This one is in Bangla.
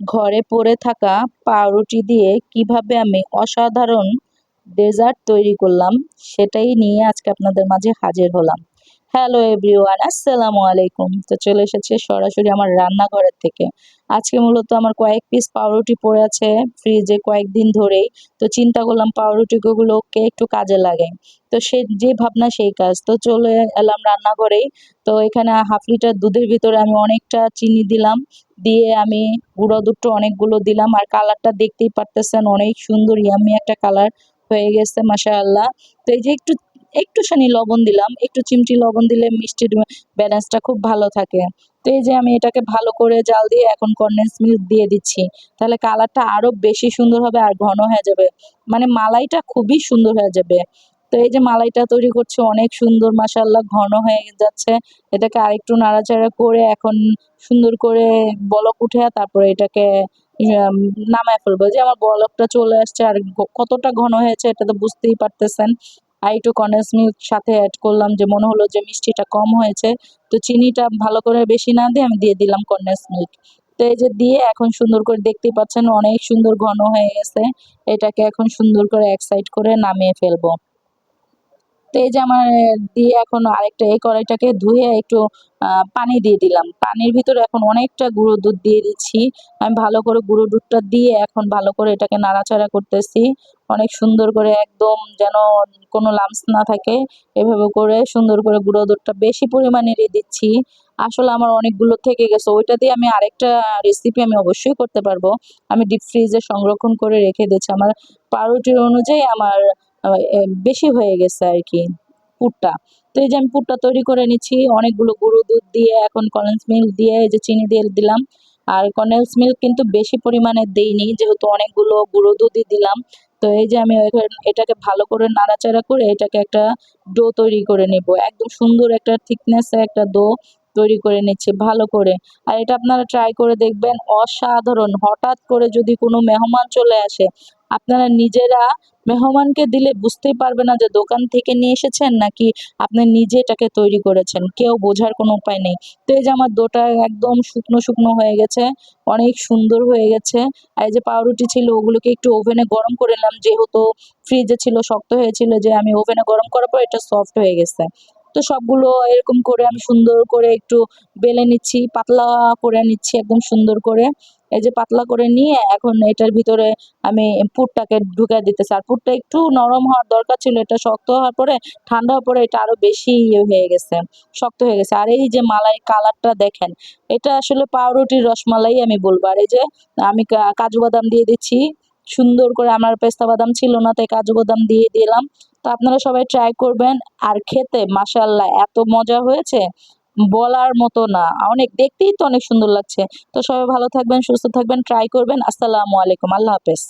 ঘরে পড়ে থাকা পাউরুটি দিয়ে কিভাবে আমি অসাধারণ ডেজার্ট তৈরি করলাম সেটাই নিয়ে আজকে আপনাদের মাঝে হাজির হলাম। হ্যালো এভরিওয়ান, আসসালামু আলাইকুম। তো চলে এসেছে সরাসরি আমার রান্নাঘরের থেকে। আজকে মূলত আমার কয়েক পিস পাউরুটি পড়ে আছে ফ্রিজে কয়েকদিন ধরেই। তো চিন্তা করলাম পাউরুটিগুলোকে একটু কাজে লাগাই। তো সে যে ভাবনা সেই কাজ। তো চলে এলাম রান্নাঘরেই। তো এখানে হাফ লিটার দুধের ভিতরে আমি অনেকটা চিনি দিলাম। দিয়ে আমি গুঁড়ো দুধটা অনেকগুলো দিলাম, আর কালারটা দেখতেই পারতেছেন অনেক সুন্দর ইয়াম্মি একটা কালার হয়ে গেছে মাশাআল্লাহ। তো এই যে একটুখানি লবণ দিলাম, একটু চিমটি লবণ দিলে মিষ্টির ব্যালেন্সটা খুব ভালো থাকে। তো এই যে আমি এটাকে ভালো করে জাল দিয়ে এখন কনডেন্স মিল্ক দিয়ে দিচ্ছি। তাহলে কালারটা আরো বেশি সুন্দর হবে আর ঘন হয়ে যাবে। মানে মালাইটা খুবই সুন্দর হয়ে যাবে। তো এই যে মালাইটা তৈরি করছি অনেক সুন্দর মাশাআল্লাহ ঘন হয়ে যাচ্ছে। এটাকে আরেকটু নাড়াচাড়া করে এখন সুন্দর করে বলক উঠে তারপরে এটাকে ইয়াম নামায় ফেলবো। এই যে আমার বলকটা চলে আসছে আর কতটা ঘন হয়েছে এটা তো বুঝতেই পারতেছেন। আর একটু কনডেন্স মিল্ক সাথে এড করলাম যে মনে হলো যে মিষ্টিটা কম হয়েছে। তো চিনিটা ভালো করে বেশি না দিয়ে আমি দিয়ে দিলাম কনডেন্স মিল্ক। তো এই যে দিয়ে এখন সুন্দর করে দেখতেই পাচ্ছেন অনেক সুন্দর ঘন হয়ে গেছে। এটাকে এখন সুন্দর করে এক সাইড করে নামিয়ে ফেলবো। তো এই যে আমার দিয়ে এখন আরেকটা এই কড়াইটাকে ধুয়ে একটু পানি দিয়ে দিলাম। পানির ভিতরে এখন অনেকটা গুঁড়ো দুধ দিয়ে দিচ্ছি। আমি ভালো করে গুঁড়ো দুধটা দিয়ে এখন ভালো করে এটাকে নাড়াচাড়া করতেছি। অনেক সুন্দর করে একদম যেন কোনো লাম্পস না থাকে এভাবে করে সুন্দর করে গুঁড়ো দুধটা বেশি পরিমাণেরই দিচ্ছি। আসলে আমার অনেকগুলো থেকে গেছে। ওইটা দিয়ে আমি আরেকটা রেসিপি আমি অবশ্যই করতে পারবো। আমি ডিপ ফ্রিজে সংরক্ষণ করে রেখে দিয়েছি। আমার পাউরুটির অনুযায়ী আমার আ এ বেশি হয়ে গেছে আরকি পুরটা। তো এই যে আমি পুরটা তৈরি করে নিচ্ছি অনেকগুলো গুঁড়ো দুধ দিয়ে এখন কনডেন্স মিল্ক দিয়ে এই যে চিনি দিয়ে দিলাম। আর কনডেন্স মিল্ক কিন্তু বেশি পরিমাণে দেইনি যেহেতু অনেকগুলো গুঁড়ো দুধই দিলাম। তো এই যে আমি এটাকে ভালো করে নাড়াচাড়া করে এটাকে একটা ডো তৈরি করে নেব। একদম সুন্দর একটা থিকনেস এর একটা ডো তৈরি করে নিচ্ছি ভালো করে। আর এটা আপনারা ট্রাই করে দেখবেন অসাধারণ। হঠাৎ করে যদি কোনো মেহমান চলে আসে, আপনারা নিজেরা মেহমানকে দিলে বুঝতেই পারবে না যে দোকান থেকে নিয়ে এসেছেন নাকি আপনি নিজে এটাকে তৈরি করেছেন। কেউ বোঝার কোনো উপায় নেই। তো এই যে আমার ডোটা একদম শুকনো, শুকনো হয়ে গেছে। অনেক সুন্দর হয়ে গেছে। আর এই যে পাউরুটি ছিল ওগুলোকে একটু ওভেনে গরম করে নিলাম যেহেতু ফ্রিজে ছিল শক্ত হয়েছিল যে আমি ওভেনে গরম করার পর এটা সফট হয়ে গেছে। তো সবগুলো এরকম করে আমি সুন্দর করে একটু বেলে নিচ্ছি, পাতলা করে নিচ্ছি একদম সুন্দর করে। এই যে পাতলা করে নিয়ে এখন এটার ভিতরে আমি পুরটাকে ঢুকায় দিতেছি। আর পুরটা একটু নরম হওয়ার দরকার ছিল। এটা শক্ত হওয়ার পরে ঠান্ডা হওয়ার পরে এটা আরো বেশি ইয়ে হয়ে গেছে, শক্ত হয়ে গেছে। আর এই যে মালাই কালারটা দেখেন, এটা আসলে পাউরুটির রসমালাই আমি বলব। আর এই যে আমি কাজু বাদাম দিয়ে দিচ্ছি। সুন্দর করে আমার পেস্তা বাদাম ছিল না তাই কাজু বাদাম দিয়ে দিলাম। তো আপনারা সবাই ট্রাই করবেন। আর খেতে মাশাআল্লাহ এত মজা হয়েছে বলার মতো না। অনেক দেখতেই তো অনেক সুন্দর লাগছে। তো সবাই ভালো থাকবেন, সুস্থ থাকবেন, ট্রাই করবেন। আসসালামু আলাইকুম। আল্লাহ হাফেজ।